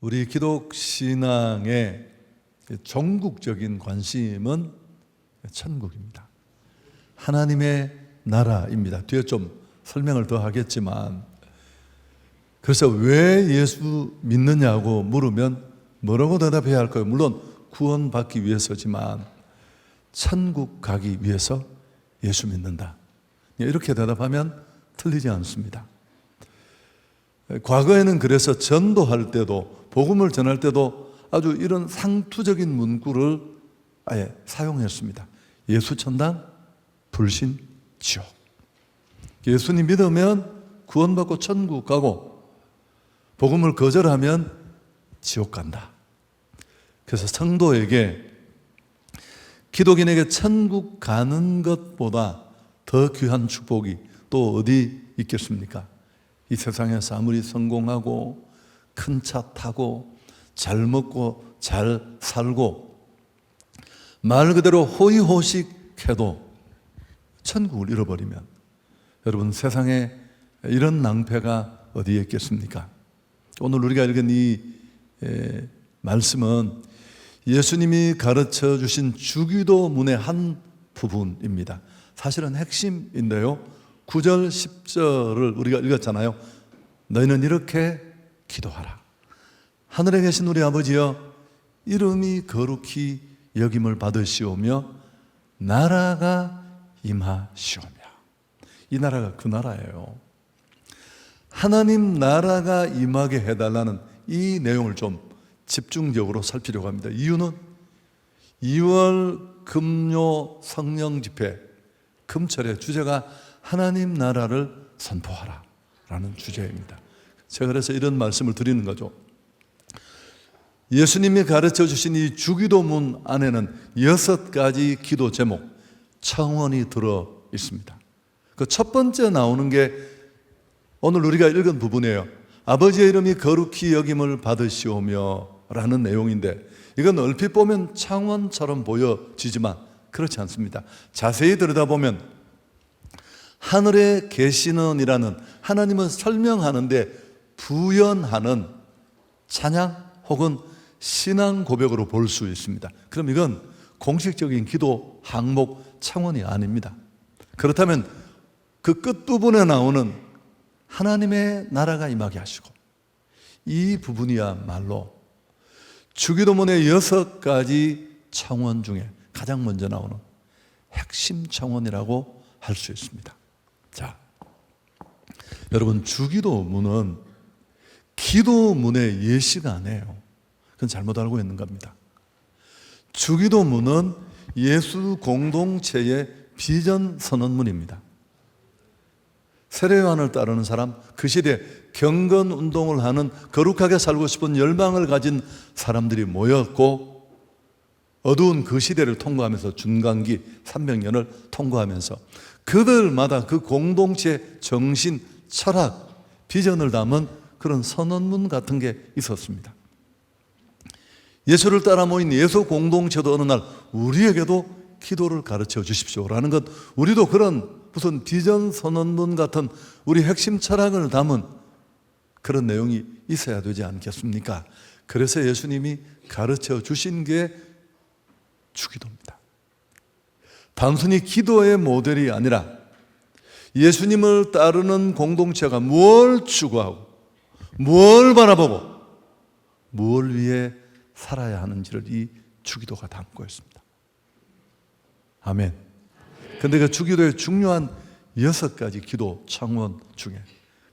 우리 기독 신앙의 종국적인 관심은 천국입니다. 하나님의 나라입니다. 뒤에 좀 설명을 더 하겠지만, 그래서 왜 예수 믿느냐고 물으면 뭐라고 대답해야 할까요? 물론 구원받기 위해서지만 천국 가기 위해서 예수 믿는다, 이렇게 대답하면 틀리지 않습니다. 과거에는 그래서 전도할 때도, 복음을 전할 때도 아주 이런 상투적인 문구를 아예 사용했습니다. 예수 천당, 불신 지옥. 예수님 믿으면 구원받고 천국 가고, 복음을 거절하면 지옥 간다. 그래서 성도에게, 기독인에게 천국 가는 것보다 더 귀한 축복이 또 어디 있겠습니까? 이 세상에서 아무리 성공하고 큰 차 타고 잘 먹고 잘 살고 말 그대로 호의호식해도 천국을 잃어버리면, 여러분, 세상에 이런 낭패가 어디에 있겠습니까? 오늘 우리가 읽은 이 말씀은 예수님이 가르쳐 주신 주기도문의 한 부분입니다. 사실은 핵심인데요, 9절 10절을 우리가 읽었잖아요. 너희는 이렇게 기도하라. 하늘에 계신 우리 아버지여, 이름이 거룩히 여김을 받으시오며 나라가 임하시오며. 이 나라가 그 나라예요. 하나님 나라가 임하게 해달라는 이 내용을 좀 집중적으로 살피려고 합니다. 이유는 2월 금요 성령 집회, 금철의 주제가 하나님 나라를 선포하라 라는 주제입니다. 제가 그래서 이런 말씀을 드리는 거죠. 예수님이 가르쳐 주신 이 주기도문 안에는 6가지 기도 제목, 청원이 들어 있습니다. 그 첫 번째 나오는 게 오늘 우리가 읽은 부분이에요. 아버지의 이름이 거룩히 여김을 받으시오며 라는 내용인데, 이건 얼핏 보면 창원처럼 보여지지만 그렇지 않습니다. 자세히 들여다보면 하늘에 계시는 이라는 하나님을 설명하는데 부연하는 찬양 혹은 신앙 고백으로 볼 수 있습니다. 그럼 이건 공식적인 기도 항목 창원이 아닙니다. 그렇다면 그 끝부분에 나오는 하나님의 나라가 임하게 하시고, 이 부분이야말로 주기도문의 6가지 청원 중에 가장 먼저 나오는 핵심 청원이라고 할 수 있습니다. 자, 여러분, 주기도문은 기도문의 예시가 아니에요. 그건 잘못 알고 있는 겁니다. 주기도문은 예수 공동체의 비전 선언문입니다. 세례요한을 따르는 사람, 그 시대에 경건 운동을 하는 거룩하게 살고 싶은 열망을 가진 사람들이 모였고, 어두운 그 시대를 통과하면서 준강기 300년을 통과하면서 그들마다 그 공동체 정신, 철학, 비전을 담은 그런 선언문 같은 게 있었습니다. 예수를 따라 모인 예수 공동체도 어느 날 우리에게도 기도를 가르쳐 주십시오라는 것, 우리도 그런 무슨 비전 선언문 같은 우리 핵심 철학을 담은 그런 내용이 있어야 되지 않겠습니까? 그래서 예수님이 가르쳐 주신 게 주기도입니다. 단순히 기도의 모델이 아니라 예수님을 따르는 공동체가 무엇을 추구하고 무엇을 바라보고 무엇을 위해 살아야 하는지를 이 주기도가 담고 있습니다. 아멘. 그런데 그 주기도의 중요한 6가지 기도 청원 중에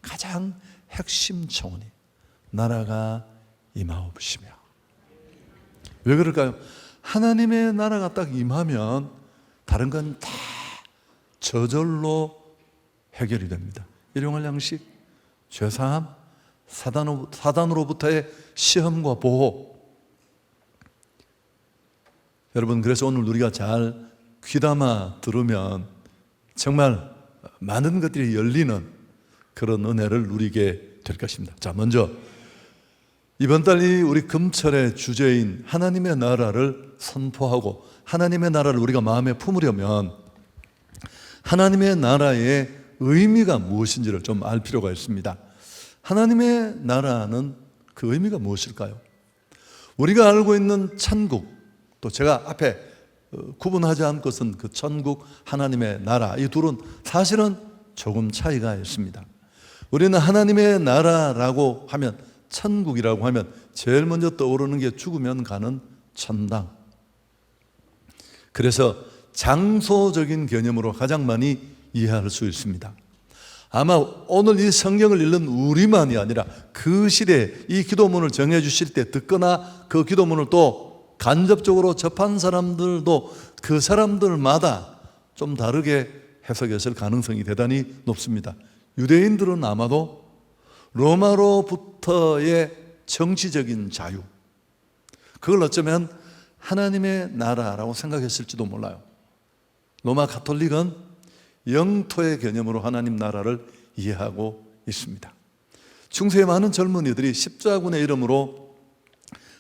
가장 핵심 청원이 나라가 임하옵시며. 왜 그럴까요? 하나님의 나라가 딱 임하면 다른 건 다 저절로 해결이 됩니다. 일용할 양식, 죄사함, 사단으로부터의 시험과 보호. 여러분, 그래서 오늘 우리가 잘 귀담아 들으면 정말 많은 것들이 열리는 그런 은혜를 누리게 될 것입니다. 자, 먼저 이번 달이 우리 금철의 주제인 하나님의 나라를 선포하고 하나님의 나라를 우리가 마음에 품으려면 하나님의 나라의 의미가 무엇인지를 좀 알 필요가 있습니다. 하나님의 나라는 그 의미가 무엇일까요? 우리가 알고 있는 천국, 또 제가 앞에 구분하지 않은 것은 그 천국, 하나님의 나라, 이 둘은 사실은 조금 차이가 있습니다. 우리는 하나님의 나라라고 하면, 천국이라고 하면 제일 먼저 떠오르는 게 죽으면 가는 천당. 그래서 장소적인 개념으로 가장 많이 이해할 수 있습니다. 아마 오늘 이 성경을 읽는 우리만이 아니라 그 시대에 이 기도문을 정해 주실 때 듣거나 그 기도문을 또 간접적으로 접한 사람들도 그 사람들마다 좀 다르게 해석했을 가능성이 대단히 높습니다. 유대인들은 아마도 로마로부터의 정치적인 자유, 그걸 어쩌면 하나님의 나라라고 생각했을지도 몰라요. 로마 가톨릭은 영토의 개념으로 하나님 나라를 이해하고 있습니다. 중세의 많은 젊은이들이 십자군의 이름으로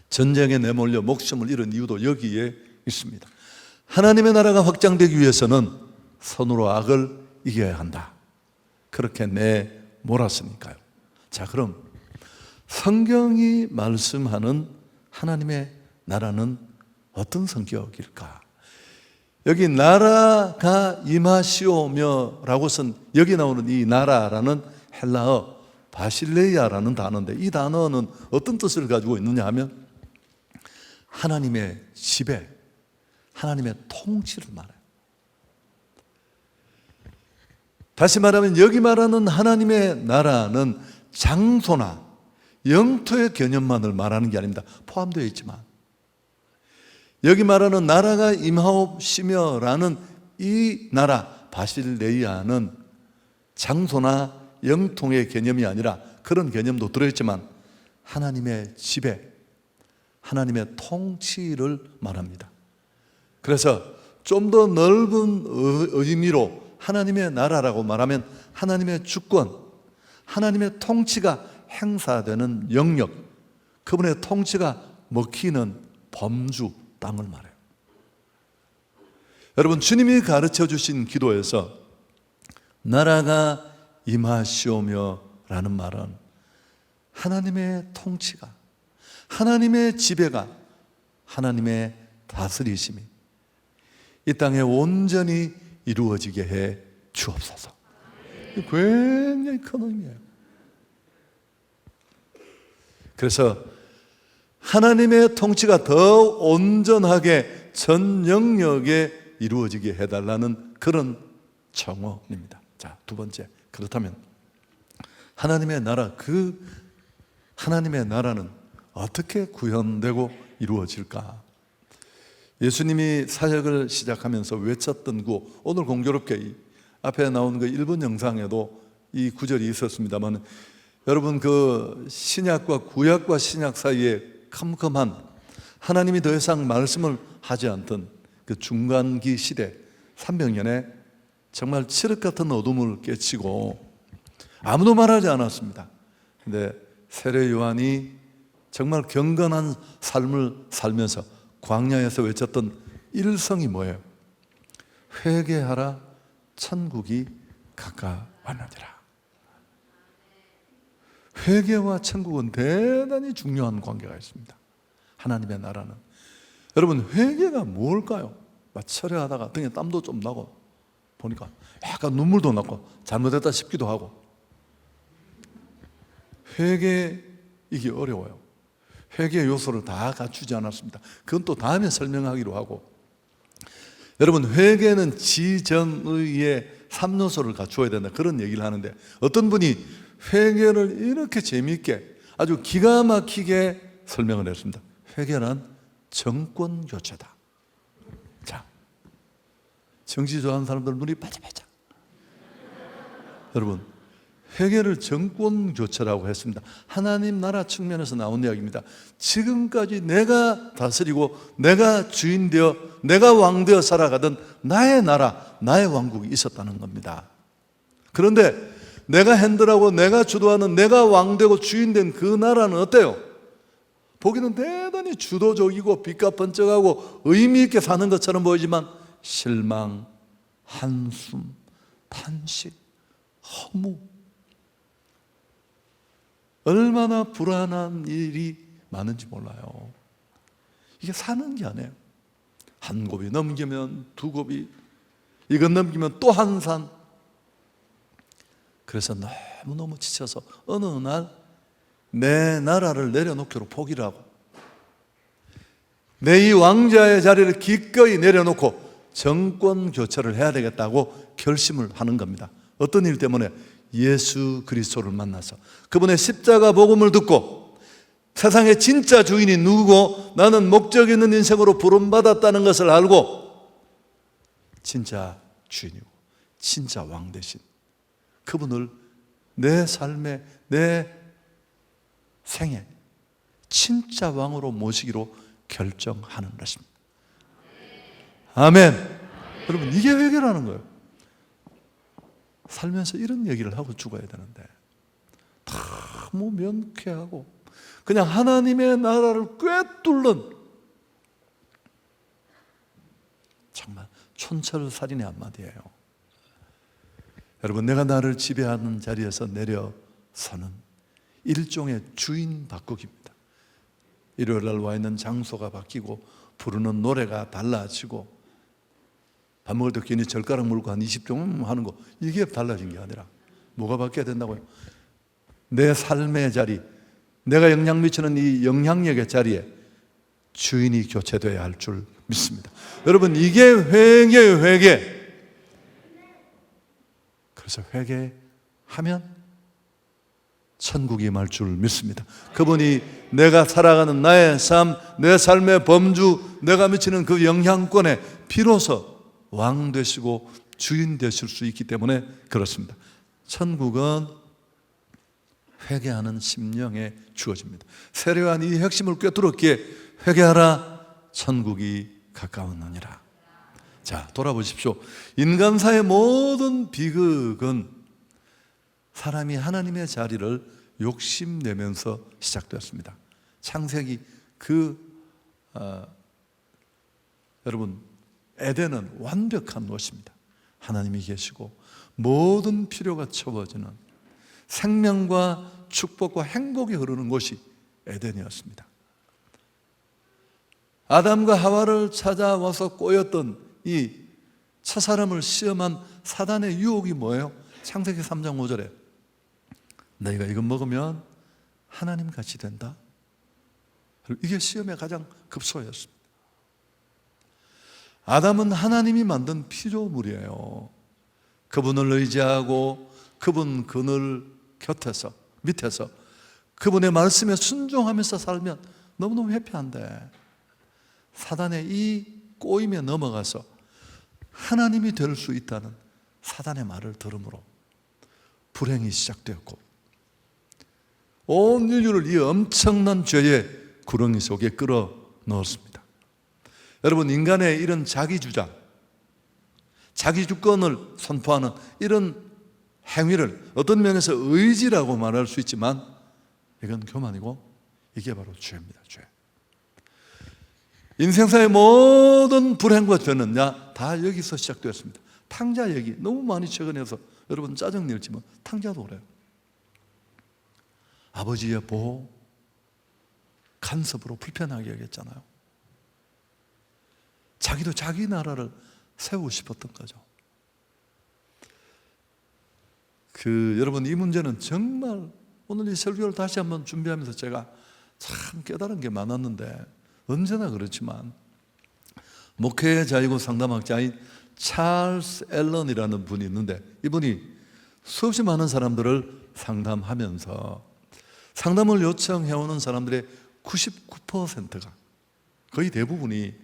전쟁에 내몰려 목숨을 잃은 이유도 여기에 있습니다. 하나님의 나라가 확장되기 위해서는 선으로 악을 이겨야 한다, 그렇게 내몰았으니까요. 자, 그럼 성경이 말씀하는 하나님의 나라는 어떤 성격일까? 여기 나라가 임하시오며라고 쓴 여기 나오는 이 나라라는 헬라어 바실레이아라는 단어인데, 이 단어는 어떤 뜻을 가지고 있느냐 하면 하나님의 지배, 하나님의 통치를 말해요. 다시 말하면 여기 말하는 하나님의 나라는 장소나 영토의 개념만을 말하는 게 아닙니다. 포함되어 있지만 여기 말하는 나라가 임하옵시며라는 이 나라 바실레이아는 장소나 영통의 개념이 아니라 그런 개념도 들어있지만 하나님의 지배, 하나님의 통치를 말합니다. 그래서 좀 더 넓은 의미로 하나님의 나라라고 말하면 하나님의 주권, 하나님의 통치가 행사되는 영역, 그분의 통치가 먹히는 범주, 땅을 말해요. 여러분, 주님이 가르쳐 주신 기도에서 나라가 임하시오며 라는 말은 하나님의 통치가, 하나님의 지배가, 하나님의 다스리심이 이 땅에 온전히 이루어지게 해 주옵소서. 굉장히 큰 의미예요. 그래서 하나님의 통치가 더 온전하게 전 영역에 이루어지게 해달라는 그런 청원입니다. 자, 두 번째, 그렇다면 하나님의 나라, 그 하나님의 나라는 어떻게 구현되고 이루어질까? 예수님이 사역을 시작하면서 외쳤던 구호, 오늘 공교롭게 이 앞에 나온 그 1분 영상에도 이 구절이 있었습니다만, 여러분, 그 신약과 구약과 신약 사이에 컴컴한, 하나님이 더 이상 말씀을 하지 않던 그 중간기 시대 300년에 정말 칠흑 같은 어둠을 깨치고 아무도 말하지 않았습니다. 근데 세례 요한이 정말 경건한 삶을 살면서 광야에서 외쳤던 일성이 뭐예요? 회개하라, 천국이 가까웠느니라. 회개와 천국은 대단히 중요한 관계가 있습니다. 하나님의 나라는. 여러분, 회개가 뭘까요? 막 철회하다가 등에 땀도 좀 나고 보니까 약간 눈물도 나고 잘못했다 싶기도 하고. 회개이기 어려워요. 회개 요소를 다 갖추지 않았습니다. 그건 또 다음에 설명하기로 하고. 여러분, 회개는 지정의의 3요소를 갖추어야 된다, 그런 얘기를 하는데, 어떤 분이 회개를 이렇게 재미있게 아주 기가 막히게 설명을 했습니다. 회개는 정권 교체다. 자, 정치 좋아하는 사람들 눈이 반짝반짝. 여러분, 회개를 정권 교체라고 했습니다. 하나님 나라 측면에서 나온 이야기입니다. 지금까지 내가 다스리고 내가 주인되어 내가 왕되어 살아가던 나의 나라, 나의 왕국이 있었다는 겁니다. 그런데 내가 핸들하고 내가 주도하는, 내가 왕되고 주인된 그 나라는 어때요? 보기는 대단히 주도적이고 빛과 번쩍하고 의미 있게 사는 것처럼 보이지만 실망, 한숨, 탄식, 허무, 얼마나 불안한 일이 많은지 몰라요. 이게 사는 게 아니에요. 한 곱이 넘기면 두 곱이, 이건 넘기면 또 한 산. 그래서 너무너무 지쳐서 어느 날 내 나라를 내려놓기로 포기를 하고 내 이 왕자의 자리를 기꺼이 내려놓고 정권 교체를 해야 되겠다고 결심을 하는 겁니다. 어떤 일 때문에? 예수 그리스도를 만나서 그분의 십자가 복음을 듣고 세상의 진짜 주인이 누구고 나는 목적 있는 인생으로 부름받았다는 것을 알고 진짜 주인이고 진짜 왕 대신 그분을 내 삶의, 내 생애 진짜 왕으로 모시기로 결정하는 것입니다. 아멘. 여러분, 이게 회개라는 거예요. 살면서 이런 얘기를 하고 죽어야 되는데 너무 명쾌하고 그냥 하나님의 나라를 꿰뚫는 정말 촌철살인의 한마디예요. 여러분, 내가 나를 지배하는 자리에서 내려서는 일종의 주인 바꾸기입니다. 일요일 날 와 있는 장소가 바뀌고 부르는 노래가 달라지고 밥 먹을 때 괜히 젓가락 물고 한 20종 하는 거, 이게 달라진 게 아니라 뭐가 바뀌어야 된다고요? 내 삶의 자리, 내가 영향 미치는 이 영향력의 자리에 주인이 교체되어야 할 줄 믿습니다. 여러분, 이게 회개예요, 회개. 그래서 회개하면 천국이 임할 줄 믿습니다. 그분이 내가 살아가는 나의 삶, 내 삶의 범주, 내가 미치는 그 영향권에 비로소 왕 되시고 주인 되실 수 있기 때문에 그렇습니다. 천국은 회개하는 심령에 주어집니다. 세례요한 이 핵심을 꿰뚫었기에 회개하라, 천국이 가까웠느니라. 자, 돌아보십시오. 인간사의 모든 비극은 사람이 하나님의 자리를 욕심내면서 시작되었습니다. 창세기 여러분, 에덴은 완벽한 곳입니다. 하나님이 계시고 모든 필요가 채워지는 생명과 축복과 행복이 흐르는 곳이 에덴이었습니다. 아담과 하와를 찾아와서 꼬였던 이 첫사람을 시험한 사단의 유혹이 뭐예요? 창세기 3장 5절에 너희가 이거 먹으면 하나님같이 된다. 이게 시험의 가장 급소였습니다. 아담은 하나님이 만든 피조물이에요. 그분을 의지하고 그분 그늘 밑에서 그분의 말씀에 순종하면서 살면 너무너무 해피한데 사단의 이 꼬임에 넘어가서 하나님이 될 수 있다는 사단의 말을 들음으로 불행이 시작되었고 온 인류를 이 엄청난 죄의 구렁이 속에 끌어 넣었습니다. 여러분, 인간의 이런 자기주장, 자기 주권을 선포하는 이런 행위를 어떤 면에서 의지라고 말할 수 있지만 이건 교만이고 이게 바로 죄입니다. 죄. 인생사의 모든 불행과 죄는 다 여기서 시작되었습니다. 탕자 얘기 너무 많이 최근에 해서 여러분 짜증낼지만 탕자도 그래요. 아버지의 보호, 간섭으로 불편하게 여겼잖아요. 자기도 자기 나라를 세우고 싶었던 거죠. 여러분, 이 문제는 정말 오늘 이 설교를 다시 한번 준비하면서 제가 참 깨달은 게 많았는데 언제나 그렇지만 목회자이고 상담학자인 찰스 앨런이라는 분이 있는데 이분이 수없이 많은 사람들을 상담하면서 상담을 요청해오는 사람들의 99%가 거의 대부분이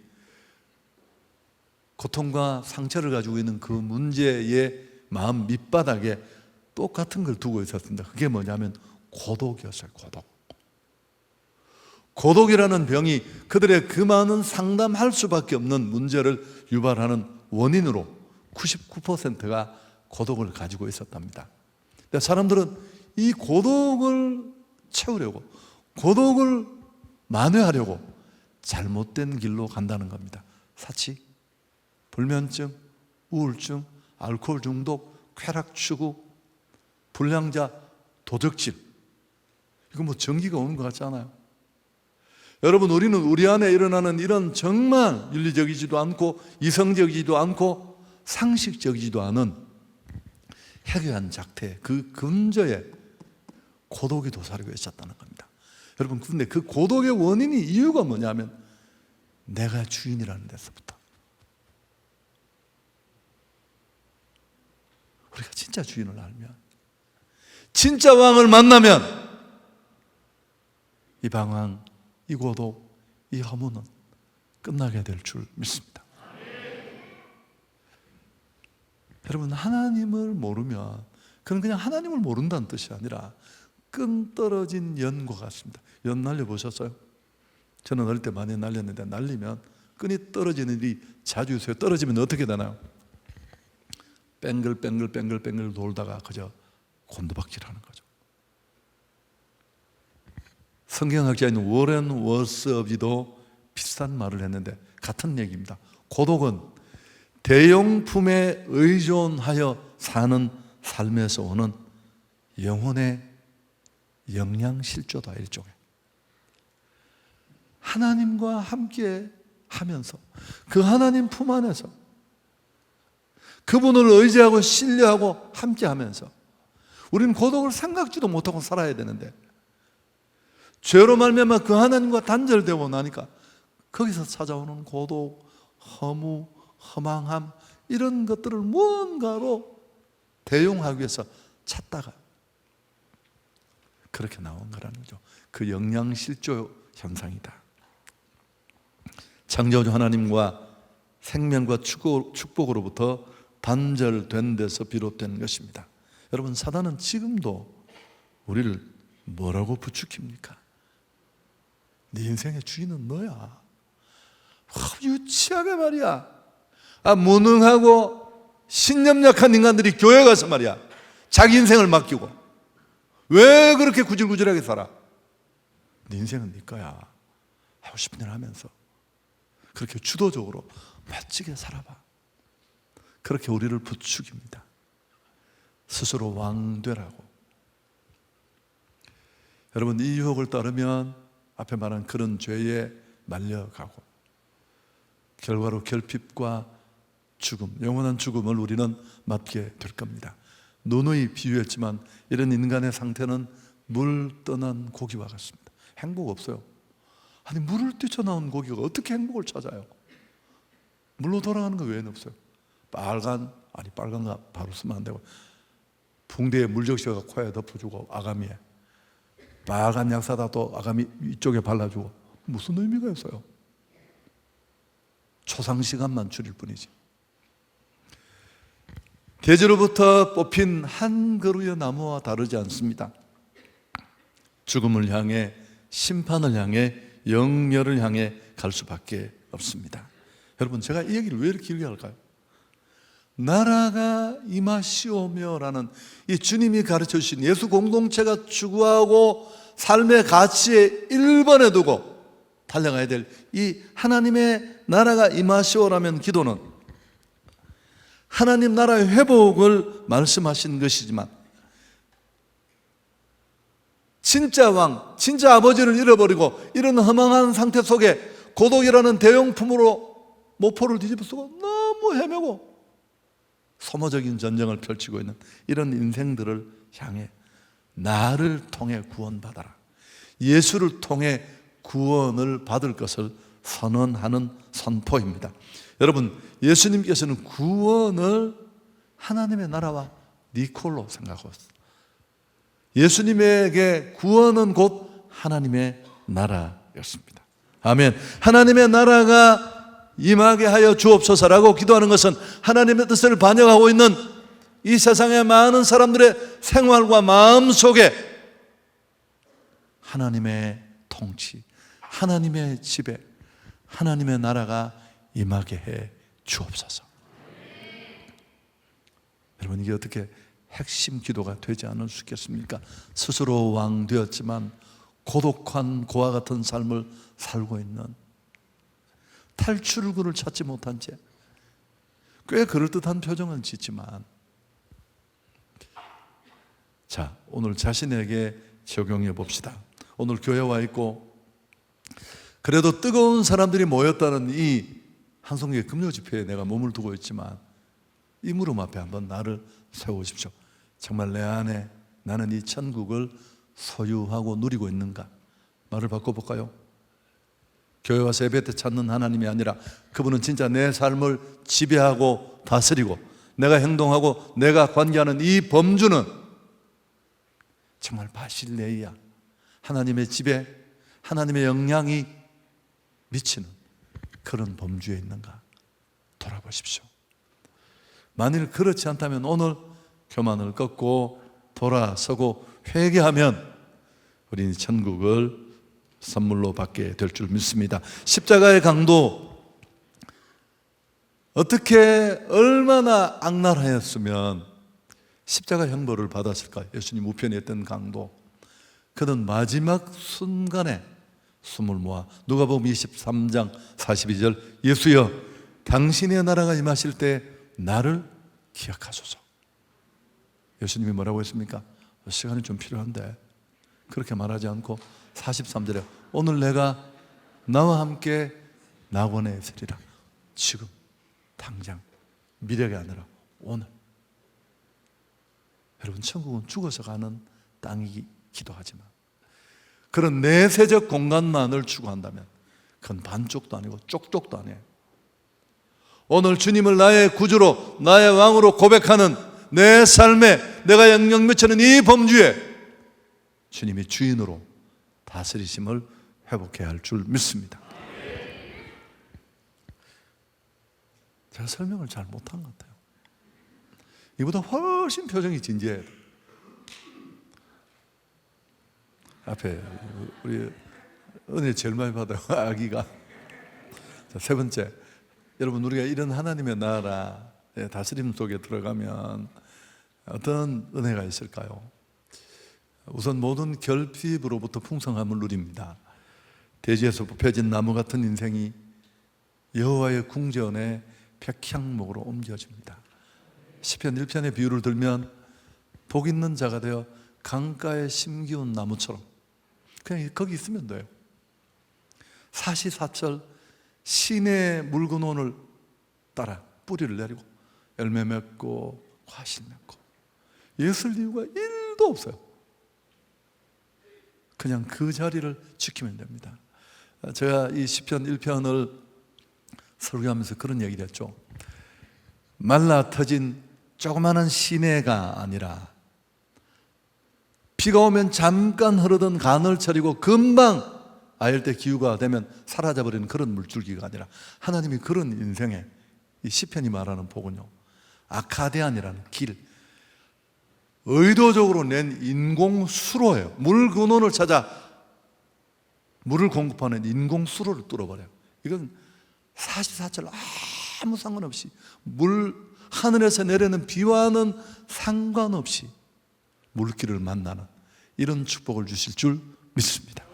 고통과 상처를 가지고 있는 그 문제의 마음 밑바닥에 똑같은 걸 두고 있었습니다. 그게 뭐냐면 고독이었어요. 고독이라는 병이 그들의 그 많은 상담할 수밖에 없는 문제를 유발하는 원인으로 99%가 고독을 가지고 있었답니다. 사람들은 이 고독을 채우려고, 고독을 만회하려고 잘못된 길로 간다는 겁니다. 사치, 불면증, 우울증, 알코올 중독, 쾌락 추구, 불량자, 도적질, 이거 뭐 전기가 오는 것 같지 않아요? 여러분, 우리는 우리 안에 일어나는 이런 정말 윤리적이지도 않고 이성적이지도 않고 상식적이지도 않은 해괴한 작태, 그 근저에 고독이 도사리고 있었다는 겁니다. 여러분, 근데 그 고독의 원인이, 이유가 뭐냐면 내가 주인이라는 데서부터. 우리가 진짜 주인을 알면, 진짜 왕을 만나면 이 방황, 이 고독, 이 허무는 끝나게 될 줄 믿습니다. 여러분, 하나님을 모르면 그건 그냥 하나님을 모른다는 뜻이 아니라 끈 떨어진 연과 같습니다. 연 날려보셨어요? 저는 어릴 때 많이 날렸는데, 날리면 끈이 떨어지는 일이 자주 있어요. 떨어지면 어떻게 되나요? 뱅글뱅글 돌다가 그저 곤두박질하는 거죠. 성경학자인 워렌 월스업이도 비슷한 말을 했는데 같은 얘기입니다. 고독은 대용품에 의존하여 사는 삶에서 오는 영혼의 영양실조다, 일종의. 하나님과 함께 하면서 그 하나님 품 안에서 그분을 의지하고 신뢰하고 함께 하면서 우리는 고독을 생각지도 못하고 살아야 되는데, 죄로 말미암아 그 하나님과 단절되고 나니까 거기서 찾아오는 고독, 허무, 허망함, 이런 것들을 무언가로 대용하기 위해서 찾다가 그렇게 나온 거라는 거죠. 그 영양실조 현상이다. 창조주 하나님과 생명과 축복으로부터 단절된 데서 비롯된 것입니다. 여러분, 사단은 지금도 우리를 뭐라고 부추깁니까? 네 인생의 주인은 너야. 유치하게 말이야. 무능하고 신념 약한 인간들이 교회 가서 말이야, 자기 인생을 맡기고 왜 그렇게 구질구질하게 살아? 네 인생은 네 거야. 하고 싶은 일 하면서 그렇게 주도적으로 멋지게 살아봐. 그렇게 우리를 부추깁니다. 스스로 왕 되라고. 여러분, 이 유혹을 따르면 앞에 말한 그런 죄에 말려가고 결과로 결핍과 죽음, 영원한 죽음을 우리는 맞게 될 겁니다. 누누이 비유했지만 이런 인간의 상태는 물 떠난 고기와 같습니다. 행복 없어요. 아니, 물을 뛰쳐나온 고기가 어떻게 행복을 찾아요? 물로 돌아가는 거 외에는 없어요. 빨간가 바로 쓰면 안 되고, 붕대에 물적시가 코에 덮어주고, 아가미에 빨간 약 사다 또 아가미 이쪽에 발라주고, 무슨 의미가 있어요? 초상시간만 줄일 뿐이지. 대지로부터 뽑힌 한 그루의 나무와 다르지 않습니다. 죽음을 향해, 심판을 향해, 영멸을 향해 갈 수밖에 없습니다. 여러분, 제가 이 얘기를 왜 이렇게 길게 할까요? 나라가 임하시오며라는 이 주님이 가르쳐 주신 예수 공동체가 추구하고 삶의 가치에 1번에 두고 달려가야 될 이 하나님의 나라가 임하시오라면 기도는 하나님 나라의 회복을 말씀하신 것이지만, 진짜 왕, 진짜 아버지를 잃어버리고 이런 허망한 상태 속에 고독이라는 대용품으로 모포를 뒤집어쓰고 너무 헤매고 소모적인 전쟁을 펼치고 있는 이런 인생들을 향해 나를 통해 구원받아라, 예수를 통해 구원을 받을 것을 선언하는 선포입니다. 여러분, 예수님께서는 구원을 하나님의 나라와 니콜로 생각하고 있어요. 예수님에게 구원은 곧 하나님의 나라였습니다. 아멘. 하나님의 나라가 임하게 하여 주옵소서라고 기도하는 것은 하나님의 뜻을 반영하고 있는 이 세상의 많은 사람들의 생활과 마음 속에 하나님의 통치, 하나님의 지배, 하나님의 나라가 임하게 해 주옵소서. 여러분, 이게 어떻게 핵심 기도가 되지 않을 수 있겠습니까? 스스로 왕 되었지만 고독한 고와 같은 삶을 살고 있는, 탈출구를 찾지 못한 채 꽤 그럴듯한 표정은 짓지만, 자, 오늘 자신에게 적용해 봅시다. 오늘 교회 와 있고 그래도 뜨거운 사람들이 모였다는 이 한송교회 금요 집회에 내가 몸을 두고 있지만 이 무릎 앞에 한번 나를 세우십시오. 정말 내 안에 나는 이 천국을 소유하고 누리고 있는가? 말을 바꿔볼까요? 교회 와서 예배 때 찾는 하나님이 아니라 그분은 진짜 내 삶을 지배하고 다스리고 내가 행동하고 내가 관계하는 이 범주는 정말 바실레이야, 하나님의 지배, 하나님의 영향이 미치는 그런 범주에 있는가 돌아보십시오. 만일 그렇지 않다면 오늘 교만을 꺾고 돌아서고 회개하면 우리는 천국을 선물로 받게 될 줄 믿습니다. 십자가의 강도, 어떻게 얼마나 악랄하였으면 십자가 형벌을 받았을까? 예수님 우편에 있던 강도, 그는 마지막 순간에 숨을 모아 누가복음 23장 42절 예수여 당신의 나라가 임하실 때 나를 기억하소서. 예수님이 뭐라고 했습니까? 시간이 좀 필요한데 그렇게 말하지 않고 43절에 오늘 내가 나와 함께 낙원에 있으리라. 지금 당장, 미래가 아니라 오늘. 여러분, 천국은 죽어서 가는 땅이기도 하지만 그런 내세적 공간만을 추구한다면 그건 반쪽도 아니고 쪽쪽도 아니에요. 오늘 주님을 나의 구주로 나의 왕으로 고백하는 내 삶에 내가 영향 미치는 이 범주에 주님이 주인으로 다스리심을 회복해야 할 줄 믿습니다. 제가 설명을 잘 못한 것 같아요. 이보다 훨씬 표정이 진지해야 돼요. 앞에 우리 은혜 제일 많이 받아요, 아기가. 자, 세 번째, 여러분, 우리가 이런 하나님의 나라 다스림 속에 들어가면 어떤 은혜가 있을까요? 우선 모든 결핍으로부터 풍성함을 누립니다. 대지에서 뽑혀진 나무 같은 인생이 여호와의 궁전에 백향목으로 옮겨집니다. 시편 1편의 비유를 들면 복 있는 자가 되어 강가에 심기운 나무처럼 그냥 거기 있으면 돼요. 사시사철 시내의 묽은 따라 뿌리를 내리고 열매 맺고 과실 맺고 예술 이유가 1도 없어요. 그냥 그 자리를 지키면 됩니다. 제가 이 시편 1편을 설교하면서 그런 얘기를 했죠. 말라 터진 조그마한 시내가 아니라 비가 오면 잠깐 흐르던 간헐철이고 금방 아열대 기후가 되면 사라져버리는 그런 물줄기가 아니라 하나님이 그런 인생에 이 시편이 말하는 복은요, 아카데안이라는 길, 의도적으로 낸 인공수로예요. 물 근원을 찾아 물을 공급하는 인공수로를 뚫어버려요. 이건 사시사철 아무 상관없이 하늘에서 내리는 비와는 상관없이 물길을 만나는 이런 축복을 주실 줄 믿습니다.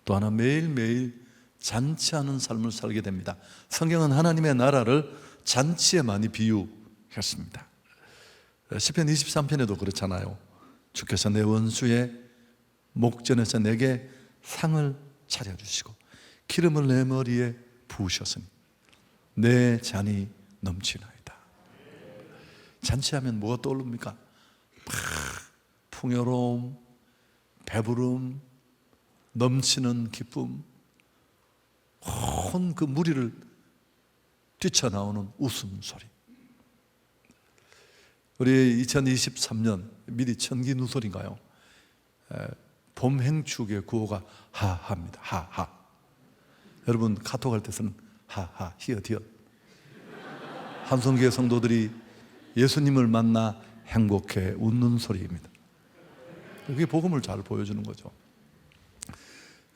또 하나, 매일매일 잔치하는 삶을 살게 됩니다. 성경은 하나님의 나라를 잔치에 많이 비유했습니다. 시편 23편에도 그렇잖아요. 주께서 내 원수의 목전에서 내게 상을 차려주시고 기름을 내 머리에 부으셨으니 내 잔이 넘치나이다. 잔치하면 뭐가 떠오릅니까? 풍요로움, 배부름, 넘치는 기쁨, 온 그 무리를 뛰쳐나오는 웃음소리. 우리 2023년 미리 천기누설인가요? 봄 행축의 구호가 하하입니다. 하하. 여러분 카톡 할 때 쓰는 하하, 히읗. 한송교회 성도들이 예수님을 만나 행복해 웃는 소리입니다. 그게 복음을 잘 보여주는 거죠.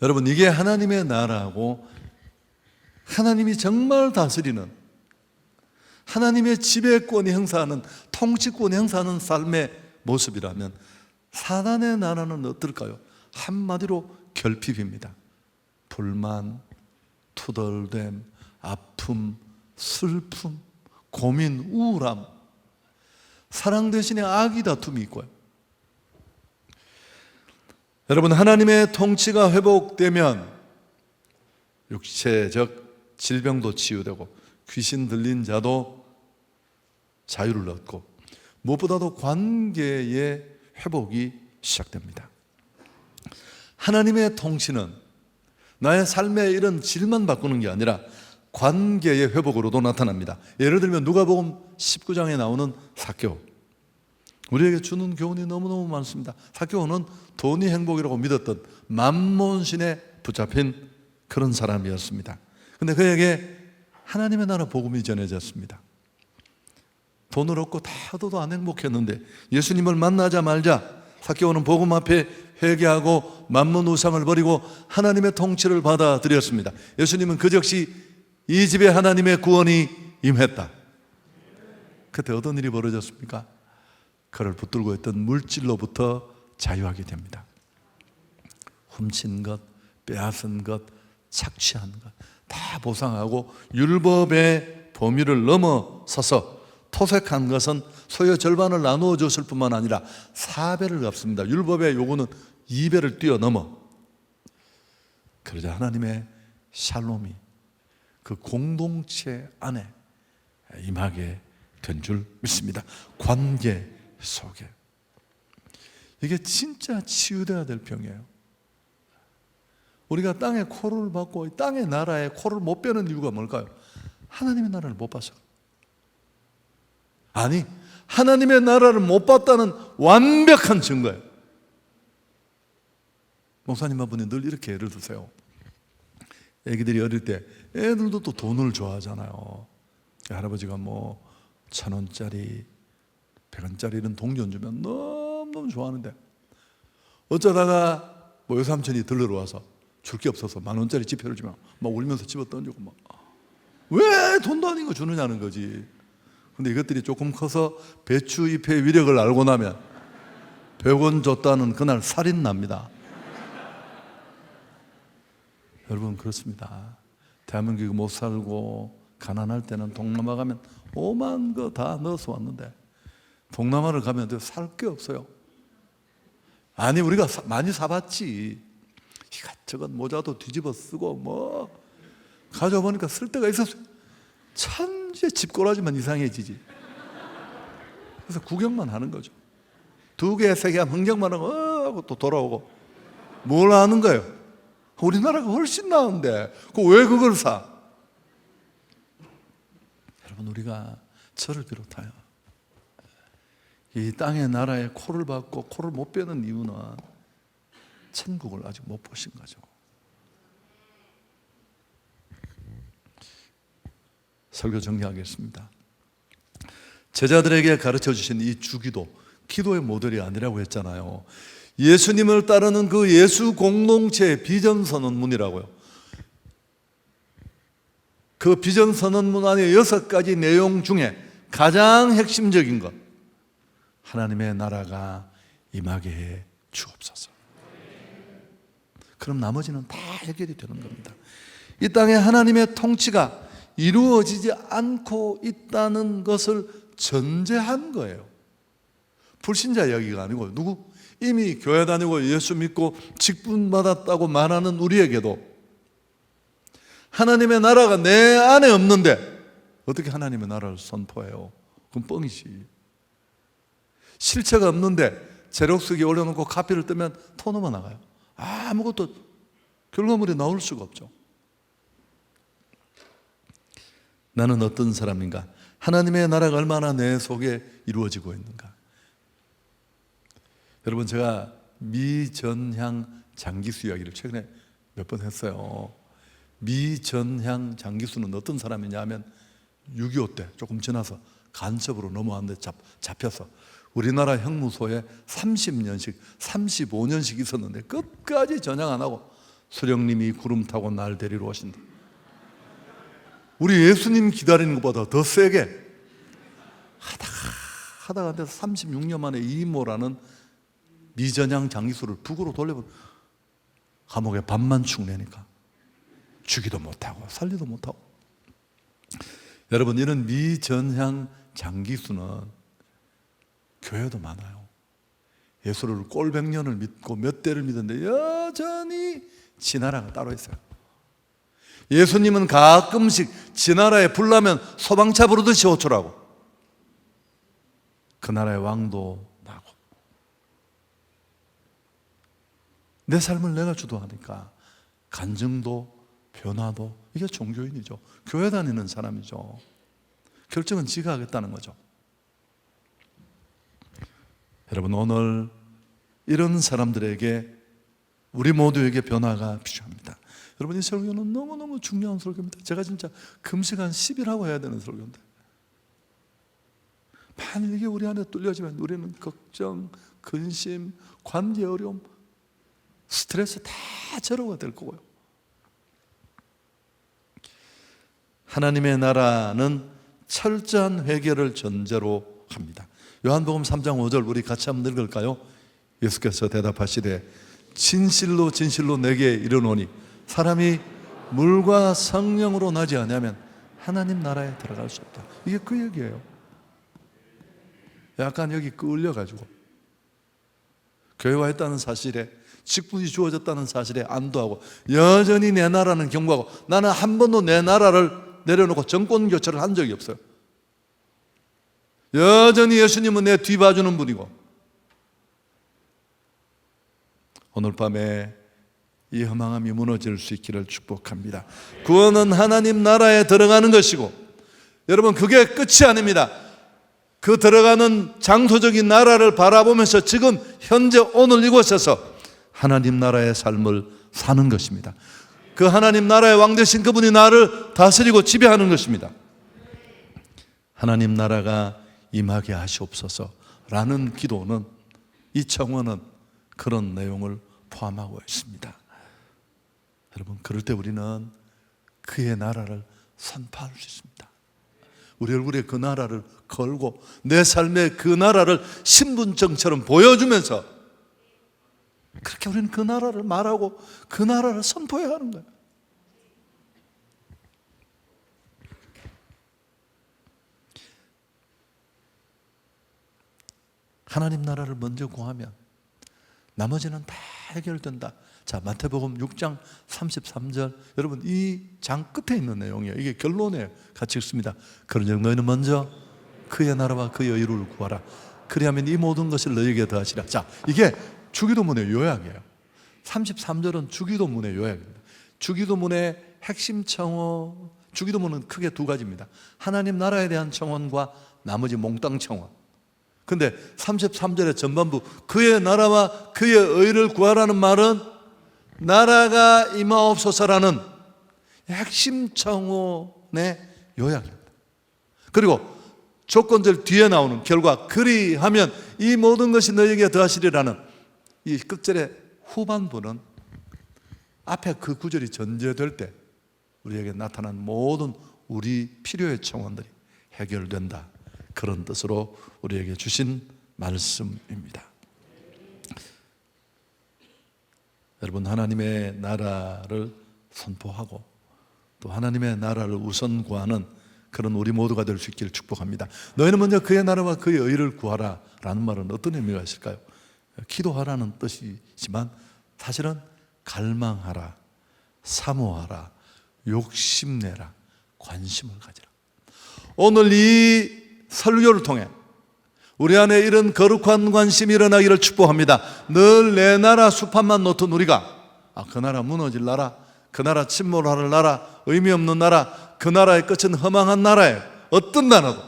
여러분, 이게 하나님의 나라고 하나님이 정말 다스리는, 하나님의 지배권이 행사하는, 통치권이 행사하는 삶의 모습이라면 사단의 나라는 어떨까요? 한마디로 결핍입니다. 불만, 투덜됨, 아픔, 슬픔, 고민, 우울함, 사랑 대신에 악의 다툼이 있고요. 여러분, 하나님의 통치가 회복되면 육체적 질병도 치유되고 귀신 들린 자도 자유를 얻고 무엇보다도 관계의 회복이 시작됩니다. 하나님의 통치는 나의 삶의 이런 질만 바꾸는 게 아니라 관계의 회복으로도 나타납니다. 예를 들면 누가복음 19장에 나오는 삭개오, 우리에게 주는 교훈이 너무너무 많습니다. 삭개오는 돈이 행복이라고 믿었던 만몬신에 붙잡힌 그런 사람이었습니다. 그런데 그에게 하나님의 나라 복음이 전해졌습니다. 돈을 얻고 다 얻어도 안 행복했는데 예수님을 만나자마자 삭개오는 복음 앞에 회개하고 만몬 우상을 버리고 하나님의 통치를 받아들였습니다. 예수님은 그 즉시 이 집에 하나님의 구원이 임했다. 그때 어떤 일이 벌어졌습니까? 그를 붙들고 있던 물질로부터 자유하게 됩니다. 훔친 것, 빼앗은 것, 착취한 것 다 보상하고 율법의 범위를 넘어서서 토색한 것은 소유 절반을 나누어 줬을 뿐만 아니라 4배를 갚습니다. 율법의 요구는 2배를 뛰어넘어. 그러자 하나님의 샬롬이 그 공동체 안에 임하게 된 줄 믿습니다. 관계 속에. 이게 진짜 치유되어야 될 병이에요. 우리가 땅에 코를 받고 땅의 나라에 코를 못 빼는 이유가 뭘까요? 하나님의 나라를 못 봐서. 아니, 하나님의 나라를 못 봤다는 완벽한 증거예요. 목사님 한 분이 늘 이렇게 예를 드세요. 애기들이 어릴 때 애들도 또 돈을 좋아하잖아요. 할아버지가 뭐 1,000원짜리 100원짜리 이런 동전 주면 너무너무 좋아하는데 어쩌다가 뭐 외삼촌이 들러러 와서 줄 게 없어서 10,000원짜리 지폐를 주면 막 울면서 집어 던지고 막 왜 돈도 아닌 거 주느냐는 거지. 근데 이것들이 조금 커서 배추잎의 위력을 알고 나면 100원 줬다는 그날 살인 납니다. 여러분, 그렇습니다. 대한민국에 못 살고 가난할 때는 동남아 가면 오만 거 다 넣어서 왔는데 동남아를 가면 살 게 없어요. 아니, 우리가 많이 사봤지. 이것저것 모자도 뒤집어 쓰고 뭐 가져와 보니까 쓸 데가 있었어요. 천재 집꼬라지만 이상해지지. 그래서 구경만 하는 거죠. 2개, 3개 하면 흥정만 하고 또 돌아오고. 뭘 하는 거예요? 우리나라가 훨씬 나은데 왜 그걸 사? 여러분, 우리가 저를 비롯하여 이 땅의 나라에 코를 박고 코를 못 빼는 이유는 천국을 아직 못 보신 거죠. 설교 정리하겠습니다. 제자들에게 가르쳐 주신 이 주기도, 기도의 모델이 아니라고 했잖아요. 예수님을 따르는 그 예수 공동체의 비전선언문이라고요. 그 비전선언문 안에 6가지 내용 중에 가장 핵심적인 것, 하나님의 나라가 임하게 해 주옵소서. 그럼 나머지는 다 해결이 되는 겁니다. 이 땅에 하나님의 통치가 이루어지지 않고 있다는 것을 전제한 거예요. 불신자 이야기가 아니고 누구? 이미 교회 다니고 예수 믿고 직분 받았다고 말하는 우리에게도 하나님의 나라가 내 안에 없는데 어떻게 하나님의 나라를 선포해요? 그건 뻥이지. 실체가 없는데 제록쓰기 올려놓고 카피를 뜨면 토너만 나가요. 아무것도 결과물이 나올 수가 없죠. 나는 어떤 사람인가? 하나님의 나라가 얼마나 내 속에 이루어지고 있는가? 여러분, 제가 미전향 장기수 이야기를 최근에 몇 번 했어요. 미전향 장기수는 어떤 사람이냐 하면 6.25 때 조금 지나서 간첩으로 넘어왔는데 잡혀서 우리나라 형무소에 30년씩 35년씩 있었는데 끝까지 전향 안 하고 수령님이 구름 타고 날 데리러 오신다. 우리 예수님 기다리는 것보다 더 세게 하다가 36년 만에 이모라는 미전향 장기수를 북으로 돌려버려. 감옥에 반만 축내니까 죽이도 못하고 살리도 못하고. 여러분, 이런 미전향 장기수는 교회도 많아요. 예수를 꼴백년을 믿고 몇 대를 믿었는데 여전히 지 나라가 따로 있어요. 예수님은 가끔씩 지 나라에 불나면 소방차 부르듯이 호출하고 그 나라의 왕도 나고 내 삶을 내가 주도하니까 간증도 변화도 이게 종교인이죠. 교회 다니는 사람이죠. 결정은 지가 하겠다는 거죠. 여러분, 오늘 이런 사람들에게 우리 모두에게 변화가 필요합니다. 여러분, 이 설교는 너무너무 중요한 설교입니다. 제가 진짜 금식 한 10일 하고 해야 되는 설교인데 만일 이게 우리 안에 뚫려지면 우리는 걱정, 근심, 관계 어려움, 스트레스 다 제로가 될 거고요. 하나님의 나라는 철저한 회개를 전제로 합니다. 요한복음 3장 5절 우리 같이 한번 읽을까요? 예수께서 대답하시되 진실로 진실로 내게 이르노니 사람이 물과 성령으로 나지 않으면 하나님 나라에 들어갈 수 없다. 이게 그 얘기예요. 약간 여기 끌려가지고 교회 와 있다는 사실에, 직분이 주어졌다는 사실에 안도하고 여전히 내 나라는 경고하고, 나는 한 번도 내 나라를 내려놓고 정권 교체를 한 적이 없어요. 여전히 예수님은 내 뒤 봐주는 분이고, 오늘 밤에 이 허망함이 무너질 수 있기를 축복합니다. 구원은 하나님 나라에 들어가는 것이고, 여러분, 그게 끝이 아닙니다. 그 들어가는 장소적인 나라를 바라보면서 지금 현재 오늘 이곳에서 하나님 나라의 삶을 사는 것입니다. 그 하나님 나라의 왕 되신 그분이 나를 다스리고 지배하는 것입니다. 하나님 나라가 임하게 하시옵소서라는 기도는, 이 청원은 그런 내용을 포함하고 있습니다. 여러분, 그럴 때 우리는 그의 나라를 선포할 수 있습니다. 우리 얼굴에 그 나라를 걸고 내 삶에 그 나라를 신분증처럼 보여주면서 그렇게 우리는 그 나라를 말하고 그 나라를 선포해야 하는 거예요. 하나님 나라를 먼저 구하면 나머지는 다 해결된다. 자, 마태복음 6장 33절, 여러분 이 장 끝에 있는 내용이에요. 이게 결론이에요. 같이 읽습니다. 그런즉 너희는 먼저 그의 나라와 그의 의를 구하라. 그리하면 이 모든 것을 너희에게 더하시라. 자, 이게 주기도문의 요약이에요. 33절은 주기도문의 요약입니다. 주기도문의 핵심 청원, 주기도문은 크게 두 가지입니다. 하나님 나라에 대한 청원과 나머지 몽땅 청원. 근데 33절의 전반부, 그의 나라와 그의 의를 구하라는 말은 나라가 임하옵소서라는 핵심 청원의 요약입니다. 그리고 조건절 뒤에 나오는 결과, 그리하면 이 모든 것이 너에게 더하시리라는 이 끝절의 후반부는 앞에 그 구절이 전제될 때 우리에게 나타난 모든 우리 필요의 청원들이 해결된다. 그런 뜻으로 우리에게 주신 말씀입니다. 여러분, 하나님의 나라를 선포하고 또 하나님의 나라를 우선 구하는 그런 우리 모두가 될 수 있기를 축복합니다. 너희는 먼저 그의 나라와 그의 의를 구하라 라는 말은 어떤 의미가 있을까요? 기도하라는 뜻이지만 사실은 갈망하라, 사모하라, 욕심내라, 관심을 가지라. 오늘 이 설교를 통해 우리 안에 이런 거룩한 관심이 일어나기를 축복합니다. 늘 내 나라 수판만 놓던 우리가, 그 나라 무너질 나라, 그 나라 침몰할 나라, 의미 없는 나라, 그 나라의 끝은 허망한 나라예요. 어떤 나라도.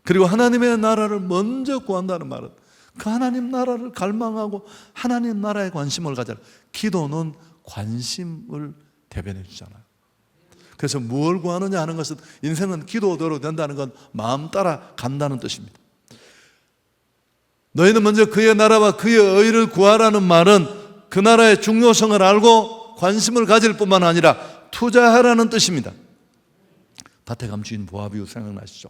그리고 하나님의 나라를 먼저 구한다는 말은 그 하나님 나라를 갈망하고 하나님 나라에 관심을 가져라. 기도는 관심을 대변해 주잖아요. 그래서 무엇을 구하느냐 하는 것은, 인생은 기도대로 된다는 건 마음 따라 간다는 뜻입니다. 너희는 먼저 그의 나라와 그의 의를 구하라는 말은 그 나라의 중요성을 알고 관심을 가질 뿐만 아니라 투자하라는 뜻입니다. 다태감 주인 보아비유 생각나시죠?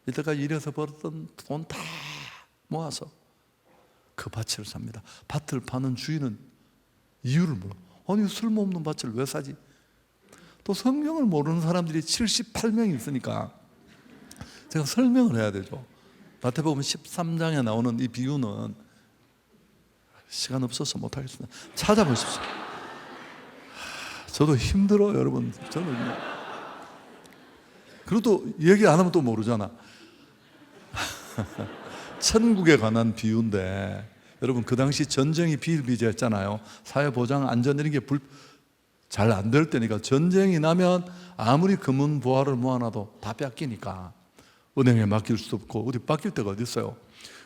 이때까지 일해서 벌었던 돈 다 모아서 그 밭을 삽니다. 밭을 파는 주인은 이유를 몰라. 아니, 쓸모없는 밭을 왜 사지? 또 성경을 모르는 사람들이 78명이 있으니까 제가 설명을 해야 되죠. 마태복음 13장에 나오는 이 비유는 시간 없어서 못하겠습니다. 찾아보십시오. 저도 힘들어요, 여러분. 저는 그리고 또 얘기 안 하면 또 모르잖아. 천국에 관한 비유인데, 여러분 그 당시 전쟁이 비일비재했잖아요. 사회보장, 안전 이런 게 잘 안 될 때니까, 전쟁이 나면 아무리 금은 보화를 모아놔도 다 뺏기니까 은행에 맡길 수도 없고 어디 맡길 데가 어디 있어요.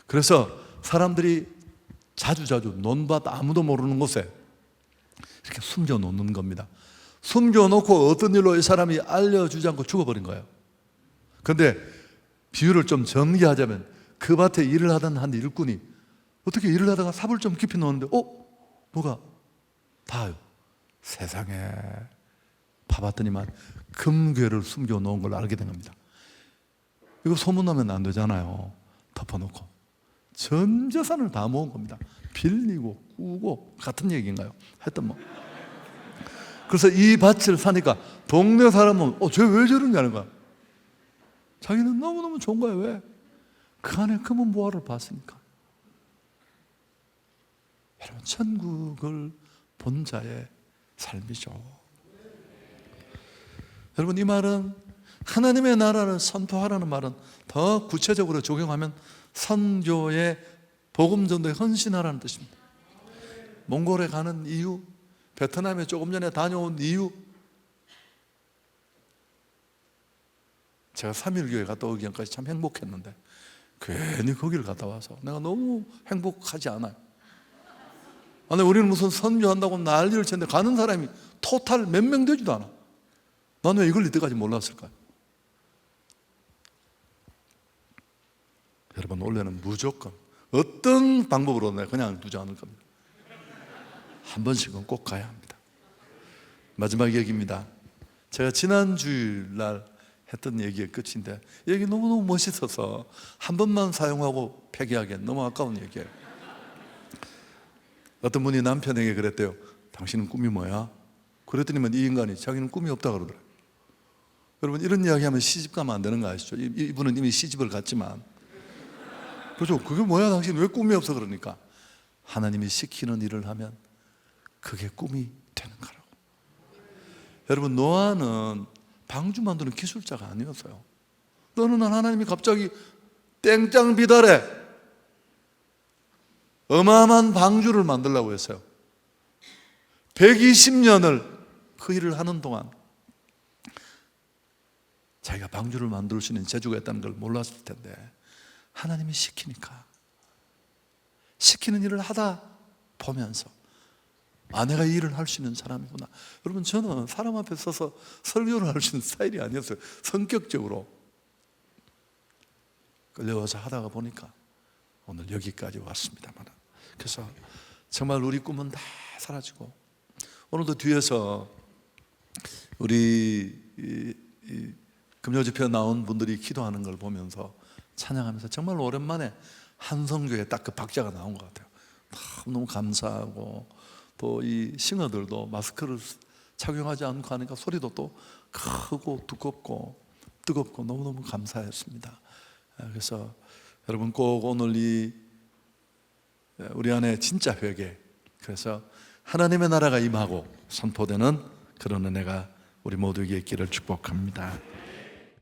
그래서 사람들이 자주 논밭 아무도 모르는 곳에 이렇게 숨겨놓는 겁니다. 숨겨놓고 어떤 일로 이 사람이 알려주지 않고 죽어버린 거예요. 그런데 비유를 좀 전개하자면, 그 밭에 일을 하던 한 일꾼이 어떻게 일을 하다가 삽을 좀 깊이 넣었는데 뭐가 닿아요. 세상에, 봐봤더니만 금괴를 숨겨놓은 걸 알게 된 겁니다. 이거 소문나면 안 되잖아요. 덮어놓고 전 재산을 다 모은 겁니다. 빌리고 꾸고 같은 얘기인가요? 하여튼 그래서 이 밭을 사니까 동네 사람은 쟤 왜 저러냐 하는 거야. 자기는 너무너무 좋은 거야. 왜? 그 안에 금은 보화를 봤으니까. 여러분, 천국을 본 자의 삶이죠. 여러분, 이 말은 하나님의 나라를 선포하라는 말은 더 구체적으로 적용하면 선교의 복음 전도에 헌신하라는 뜻입니다. 몽골에 가는 이유, 베트남에 조금 전에 다녀온 이유, 제가 3.1교회 갔다 오기 전까지 참 행복했는데 괜히 거기를 갔다 와서 내가 너무 행복하지 않아요. 아니, 우리는 무슨 선교한다고 난리를 치는데 가는 사람이 토탈 몇 명 되지도 않아. 난 왜 이걸 이때까지 몰랐을까요? 여러분, 원래는 무조건 어떤 방법으로 내가 그냥 두지 않을 겁니다. 한 번씩은 꼭 가야 합니다. 마지막 얘기입니다. 제가 지난 주일날 했던 얘기의 끝인데, 얘기 너무너무 멋있어서 한 번만 사용하고 폐기하기엔 너무 아까운 얘기예요. 어떤 분이 남편에게 그랬대요. 당신은 꿈이 뭐야? 그랬더니만 이 인간이 자기는 꿈이 없다 그러더라고요. 여러분, 이런 이야기 하면 시집 가면 안 되는 거 아시죠? 이분은 이미 시집을 갔지만. 그렇죠? 그게 뭐야? 당신 왜 꿈이 없어? 그러니까 하나님이 시키는 일을 하면 그게 꿈이 되는 거라고. 여러분, 노아는 방주 만드는 기술자가 아니었어요. 어느 날 하나님이 갑자기 땡짱 비달에 어마어마한 방주를 만들려고 했어요. 120년을 그 일을 하는 동안 자기가 방주를 만들 수 있는 재주가 있다는 걸 몰랐을 텐데, 하나님이 시키니까, 시키는 일을 하다 보면서 내가 이 일을 할 수 있는 사람이구나. 여러분, 저는 사람 앞에 서서 설교를 할 수 있는 스타일이 아니었어요. 성격적으로 끌려와서 하다가 보니까 오늘 여기까지 왔습니다만, 그래서 정말 우리 꿈은 다 사라지고, 오늘도 뒤에서 우리 금요집회 나온 분들이 기도하는 걸 보면서 찬양하면서 정말 오랜만에 한성교에 딱 그 박자가 나온 것 같아요. 너무 감사하고, 또 이 싱어들도 마스크를 착용하지 않고 하니까 소리도 또 크고 두껍고 뜨겁고 너무너무 감사했습니다. 그래서 여러분, 꼭 오늘 우리 안에 진짜 회개, 그래서 하나님의 나라가 임하고 선포되는 그런 은혜가 우리 모두에게 있기를 축복합니다.